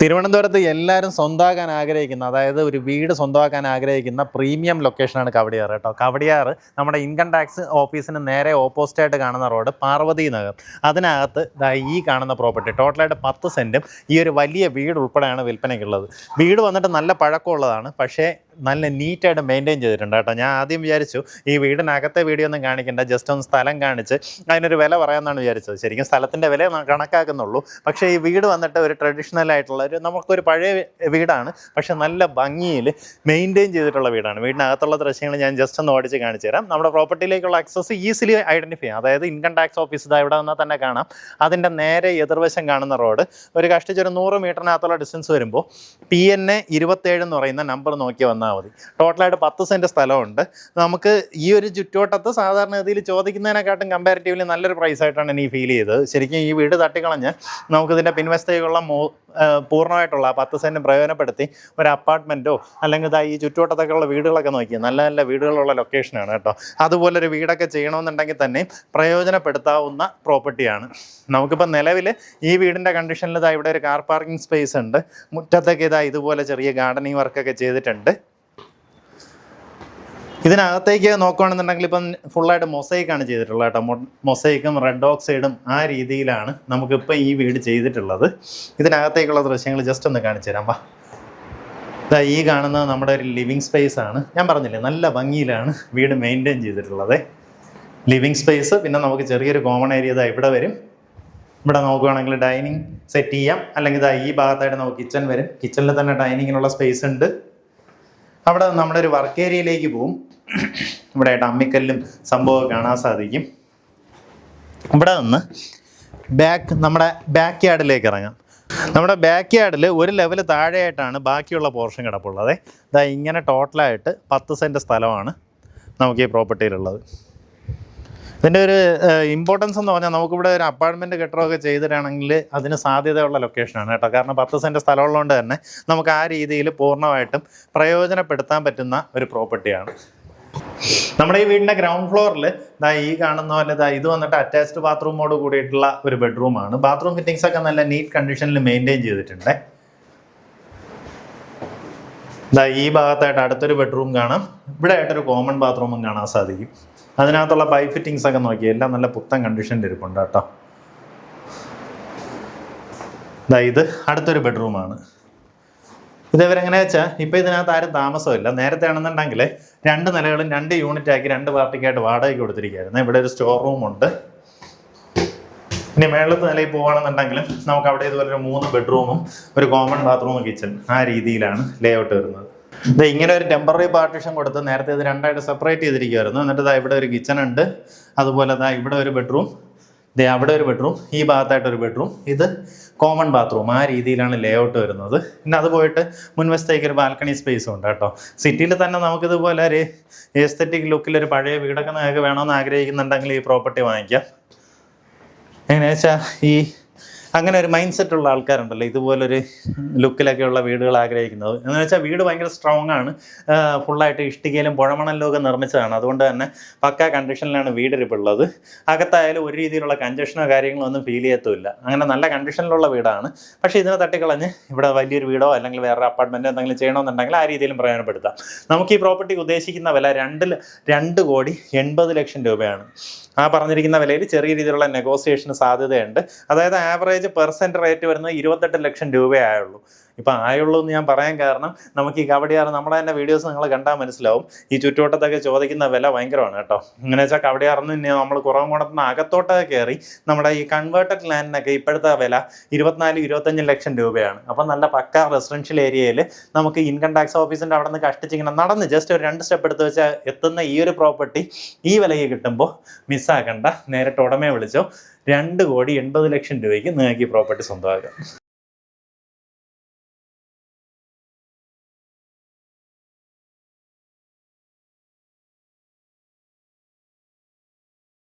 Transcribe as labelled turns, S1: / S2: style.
S1: തിരുവനന്തപുരത്ത് എല്ലാവരും സ്വന്തമാക്കാൻ ആഗ്രഹിക്കുന്ന, അതായത് ഒരു വീട് സ്വന്തമാക്കാൻ ആഗ്രഹിക്കുന്ന പ്രീമിയം ലൊക്കേഷനാണ് കവടിയാർ കേട്ടോ. കവടിയാർ നമ്മുടെ ഇൻകം ടാക്സ് ഓഫീസിന് നേരെ ഓപ്പോസിറ്റായിട്ട് കാണുന്ന റോഡ് പാർവതി നഗർ. അതിനകത്ത് ഈ കാണുന്ന പ്രോപ്പർട്ടി ടോട്ടലായിട്ട് 10 സെൻറ്റും ഈ ഒരു വലിയ വീട് ഉൾപ്പെടെയാണ് വിൽപ്പനയ്ക്കുള്ളത്. വീട് വന്നിട്ട് നല്ല പഴക്കമുള്ളതാണ്, പക്ഷേ നല്ല നീറ്റായിട്ട് മെയിൻറ്റെയിൻ ചെയ്തിട്ടുണ്ട് കേട്ടോ. ഞാൻ ആദ്യം വിചാരിച്ചു ഈ വീടിനകത്തെ വീഡിയോ ഒന്നും കാണിക്കേണ്ട, ജസ്റ്റ് ഒന്ന് സ്ഥലം കാണിച്ച് അതിനൊരു വില പറയാമെന്നാണ് വിചാരിച്ചത്. ശരിക്കും സ്ഥലത്തിൻ്റെ വില കണക്കാക്കുന്നുള്ളൂ. പക്ഷേ ഈ വീട് വന്നിട്ട് ഒരു ട്രഡീഷണൽ ആയിട്ടുള്ള നമുക്കൊരു പഴയ വീടാണ്, പക്ഷെ നല്ല ഭംഗിയിൽ മെയിൻറ്റെയിൻ ചെയ്തിട്ടുള്ള വീടാണ്. വീടിനകത്തുള്ള ദൃശ്യങ്ങൾ ഞാൻ ജസ്റ്റ് ഒന്ന് ഓടിച്ച് കാണിച്ചു തരാം. നമ്മുടെ പ്രോപ്പർട്ടിയിലേക്കുള്ള ആക്സസ് ഈസിലി ഐഡൻറ്റിഫൈ ചെയ്യാം. അതായത് ഇൻകം ടാക്സ് ഓഫീസ് ഇവിടെ വന്നാൽ തന്നെ കാണാം. അതിൻ്റെ നേരെ എതിർവശം കാണുന്ന റോഡ് ഒരു കഷ്ടിച്ചൊരു 100 മീറ്ററിനകത്തുള്ള ഡിസ്റ്റൻസ് വരുമ്പോൾ PNA 27 എന്ന് പറയുന്ന നമ്പർ നോക്കി വന്നാൽ മതി. ടോട്ടലായിട്ട് 10 സെൻറ്റ് സ്ഥലമുണ്ട്. നമുക്ക് ഈ ഒരു ചുറ്റുവട്ടത്ത് സാധാരണഗതിയിൽ ചോദിക്കുന്നതിനെക്കാട്ടും കമ്പാരിറ്റീവ്ലി നല്ലൊരു പ്രൈസായിട്ടാണ് എനിക്ക് ഫീൽ ചെയ്തത്. ശരിക്കും ഈ വീട് തട്ടിക്കളഞ്ഞ് നമുക്കിതിൻ്റെ പിൻവശത്തേക്കുള്ള പൂർണ്ണമായിട്ടുള്ള 10 സെൻറ്റ് പ്രയോജനപ്പെടുത്തി ഒരു അപ്പാർട്ട്മെൻറ്റോ അല്ലെങ്കിൽ ഈ ചുറ്റുവട്ടത്തൊക്കെയുള്ള വീടുകളൊക്കെ നോക്കി നല്ല നല്ല വീടുകളുള്ള ലൊക്കേഷനാണ് കേട്ടോ. അതുപോലൊരു വീടൊക്കെ ചെയ്യണമെന്നുണ്ടെങ്കിൽ തന്നെ പ്രയോജനപ്പെടുത്താവുന്ന പ്രോപ്പർട്ടിയാണ്. നമുക്കിപ്പോൾ നിലവിൽ ഈ വീടിൻ്റെ കണ്ടീഷനിൽ ഇവിടെ ഒരു കാർ പാർക്കിംഗ് സ്പേസ് ഉണ്ട്. മുറ്റത്തൊക്കെ ഇതുപോലെ ചെറിയ ഗാർഡനിങ് വർക്കൊക്കെ ചെയ്തിട്ടുണ്ട്. ഇതിനകത്തേക്ക് നോക്കുകയാണെന്നുണ്ടെങ്കിൽ ഇപ്പം ഫുള്ളായിട്ട് മൊസൈക്കാണ് ചെയ്തിട്ടുള്ളത് കേട്ടോ. മൊസൈക്കും റെഡ് ഓക്സൈഡും ആ രീതിയിലാണ് നമുക്കിപ്പോൾ ഈ വീട് ചെയ്തിട്ടുള്ളത്. ഇതിനകത്തേക്കുള്ള ദൃശ്യങ്ങൾ ജസ്റ്റ് ഒന്ന് കാണിച്ചു തരാം. ഈ കാണുന്നത് നമ്മുടെ ഒരു ലിവിങ് സ്പേസ് ആണ്. ഞാൻ പറഞ്ഞില്ലേ നല്ല ഭംഗിയിലാണ് വീട് മെയിൻറ്റെയിൻ ചെയ്തിട്ടുള്ളത്. ലിവിങ് സ്പേസ്, പിന്നെ നമുക്ക് ചെറിയൊരു കോമൺ ഏരിയ ഇവിടെ വരും. ഇവിടെ നോക്കുകയാണെങ്കിൽ ഡൈനിങ് സെറ്റ് ചെയ്യാം. അല്ലെങ്കിൽ ഈ ഭാഗത്തായിട്ട് നമുക്ക് കിച്ചൺ വരും. കിച്ചണിൽ തന്നെ ഡൈനിങ്ങിനുള്ള സ്പേസ് ഉണ്ട്. അവിടെ നമ്മുടെ ഒരു വർക്ക് ഏരിയയിലേക്ക് പോവും. ഇവിടെ ആയിട്ട് അമ്മിക്കല്ലും സംഭവമൊക്കെ കാണാൻ സാധിക്കും. ഇവിടെ നിന്ന് നമ്മുടെ ബാക്ക് യാർഡിലേക്ക് ഇറങ്ങാം. നമ്മുടെ ബാക്ക് യാർഡിൽ ഒരു ലെവൽ താഴെയായിട്ടാണ് ബാക്കിയുള്ള പോർഷൻ കിടപ്പുള്ളത്. ഇങ്ങനെ ടോട്ടലായിട്ട് 10 സെൻറ്റ് സ്ഥലമാണ് നമുക്ക് ഈ പ്രോപ്പർട്ടിയിലുള്ളത്. ഇതിൻ്റെ ഒരു ഇമ്പോർട്ടൻസ് എന്ന് പറഞ്ഞാൽ നമുക്കിവിടെ ഒരു അപ്പാർട്ട്മെൻറ്റ് കെട്ടിടമൊക്കെ ചെയ്തിട്ടാണെങ്കിൽ അതിന് സാധ്യതയുള്ള ലൊക്കേഷനാണ് കേട്ടോ. കാരണം 10 സെൻറ്റ് സ്ഥലമുള്ളതുകൊണ്ട് തന്നെ നമുക്ക് ആ രീതിയിൽ പൂർണ്ണമായിട്ടും പ്രയോജനപ്പെടുത്താൻ പറ്റുന്ന ഒരു പ്രോപ്പർട്ടിയാണ്. നമ്മുടെ ഈ വീടിൻ്റെ ഗ്രൗണ്ട് ഫ്ലോറിൽ ഈ കാണുന്ന പോലെ ഇത് വന്നിട്ട് അറ്റാച്ച്ഡ് ബാത്റൂമോട് കൂടിയിട്ടുള്ള ഒരു ബെഡ്റൂമാണ്. ബാത്റൂം ഫിറ്റിങ്സ് ഒക്കെ നല്ല നീറ്റ് കണ്ടീഷനിൽ മെയിൻറ്റെയിൻ ചെയ്തിട്ടുണ്ട്. ഈ ഭാഗത്തായിട്ട് അടുത്തൊരു ബെഡ്റൂം കാണാം. ഇവിടെ ആയിട്ടൊരു കോമൺ ബാത്റൂമും കാണാൻ സാധിക്കും. അതിനകത്തുള്ള പൈപ്പ് ഫിറ്റിങ്സ് ഒക്കെ നോക്കി എല്ലാം നല്ല പുത്തൻ കണ്ടീഷനിൽ ഇരിപ്പുണ്ട് കേട്ടോ. ഇത് അടുത്തൊരു ബെഡ്റൂമാണ്. ഇതെവരെങ്ങനെ വെച്ചാൽ ഇപ്പം ഇതിനകത്ത് ആരും താമസമില്ല. നേരത്തെ ആണെന്നുണ്ടെങ്കിൽ 2 നിലകളും 2 യൂണിറ്റാക്കി 2 പാർട്ടിക്കായിട്ട് വാടകയ്ക്ക് കൊടുത്തിരിക്കുകയായിരുന്നു. ഇവിടെ ഒരു സ്റ്റോർ റൂമുണ്ട്. ഇനി മേളത്തെ നിലയിൽ പോകുകയാണെന്നുണ്ടെങ്കിലും നമുക്ക് അവിടെ ഇതുപോലെ ഒരു 3 ബെഡ്റൂമും ഒരു കോമൺ ബാത്റൂമും കിച്ചൺ ആ രീതിയിലാണ് ലേ ഔട്ട് വരുന്നത്. ഇങ്ങനെ ഒരു ടെമ്പററി പാർട്ടീഷൻ കൊടുത്ത് നേരത്തെ ഇത് 2ആയിട്ട് സെപ്പറേറ്റ് ചെയ്തിരിക്കുമായിരുന്നു. എന്നിട്ട് ഇവിടെ ഒരു കിച്ചൺ ഉണ്ട്. അതുപോലെ ഇവിടെ ഒരു ബെഡ്റൂം, അവിടെ ഒരു ബെഡ്റൂം, ഈ ഭാഗത്തായിട്ടൊരു ബെഡ്റൂം, ഇത് കോമൺ ബാത്റൂം. ആ രീതിയിലാണ് ലേ ഔട്ട് വരുന്നത്. പിന്നെ അത് പോയിട്ട് മുൻവശത്തേക്ക് ഒരു ബാൽക്കണി സ്പേസും ഉണ്ട് കേട്ടോ. സിറ്റിയിൽ തന്നെ നമുക്കിതുപോലെ ഒരു എസ്തെറ്റിക് ലുക്കിലൊരു പഴയ വീടൊക്കെ നിങ്ങൾക്ക് വേണമെന്ന് ആഗ്രഹിക്കുന്നുണ്ടെങ്കിൽ ഈ പ്രോപ്പർട്ടി വാങ്ങിക്കാം. എങ്ങനെയാ വെച്ചാൽ അങ്ങനെ ഒരു മൈൻഡ് സെറ്റ് ഉള്ള ആൾക്കാരുണ്ടല്ലോ, ഇതുപോലൊരു ലുക്കിലൊക്കെയുള്ള വീടുകൾ ആഗ്രഹിക്കുന്നത്. എന്ന് വെച്ചാൽ വീട് ഭയങ്കര സ്ട്രോങ് ആണ്. ഫുള്ളായിട്ട് ഇഷ്ടികയിലും പുഴമണലിലും ഒക്കെ നിർമ്മിച്ചതാണ്. അതുകൊണ്ട് തന്നെ പക്കാ കണ്ടീഷനിലാണ് വീടിരിപ്പുള്ളത്. അകത്തായാലും ഒരു രീതിയിലുള്ള കഞ്ചക്ഷനോ കാര്യങ്ങളോ ഒന്നും ഫീൽ ചെയ്യത്തുമില്ല. അങ്ങനെ നല്ല കണ്ടീഷനിലുള്ള വീടാണ്. പക്ഷേ ഇതിനെ തട്ടിക്കളഞ്ഞ് ഇവിടെ വലിയൊരു വീടോ അല്ലെങ്കിൽ വേറെ അപ്പാർട്ട്മെൻറ്റോ എന്തെങ്കിലും ചെയ്യണമെന്നുണ്ടെങ്കിൽ ആ രീതിയിലും പ്രയോജനപ്പെടുത്താം. നമുക്ക് ഈ പ്രോപ്പർട്ടിക്ക് ഉദ്ദേശിക്കുന്ന വില 2,80,00,000 രൂപയാണ്. ആ പറഞ്ഞിരിക്കുന്ന വിലയിൽ ചെറിയ രീതിയിലുള്ള നെഗോസിയേഷന് സാധ്യതയുണ്ട്. അതായത് ആവറേജ് പെർസെൻറ്റ് റേറ്റ് വരുന്നത് 28 ലക്ഷം രൂപയായുള്ളൂ. ഇപ്പം ആയുള്ളൂ എന്ന് ഞാൻ പറയാൻ കാരണം നമുക്ക് ഈ കവടിയാർ നമ്മുടെ തന്നെ വീഡിയോസ് നിങ്ങൾ കണ്ടാൽ മനസ്സിലാവും. ഈ ചുറ്റുവട്ടത്തൊക്കെ ചോദിക്കുന്ന വില ഭയങ്കരമാണ് കേട്ടോ. അങ്ങനെ വെച്ചാൽ കവടിയാറിന്ന് തന്നെ നമ്മൾ കുറവൻകുളത്തുനിന്ന് അകത്തോട്ടൊക്കെ കയറി നമ്മുടെ ഈ കൺവേർട്ടഡ് ലാൻഡിനൊക്കെ ഇപ്പോഴത്തെ വില 24-25 ലക്ഷം രൂപയാണ്. അപ്പം നല്ല പക്ക റെസിഡൻഷ്യൽ ഏരിയയിൽ നമുക്ക് ഇൻകം ടാക്സ് ഓഫീസിൻ്റെ അവിടെ നിന്ന് കഷ്ടിച്ചിങ്ങനെ നടന്ന് ജസ്റ്റ് ഒരു 2 സ്റ്റെപ്പ് എടുത്ത് വെച്ചാൽ എത്തുന്ന ഈ ഒരു പ്രോപ്പർട്ടി ഈ വിലയ്ക്ക് കിട്ടുമ്പോൾ മിസ്സാക്കണ്ട. നേരിട്ട് ഉടമയെ വിളിച്ചോ. 2,80,00,000 രൂപയ്ക്ക് നിങ്ങൾക്ക് ഈ പ്രോപ്പർട്ടി സ്വന്തമാക്കാം.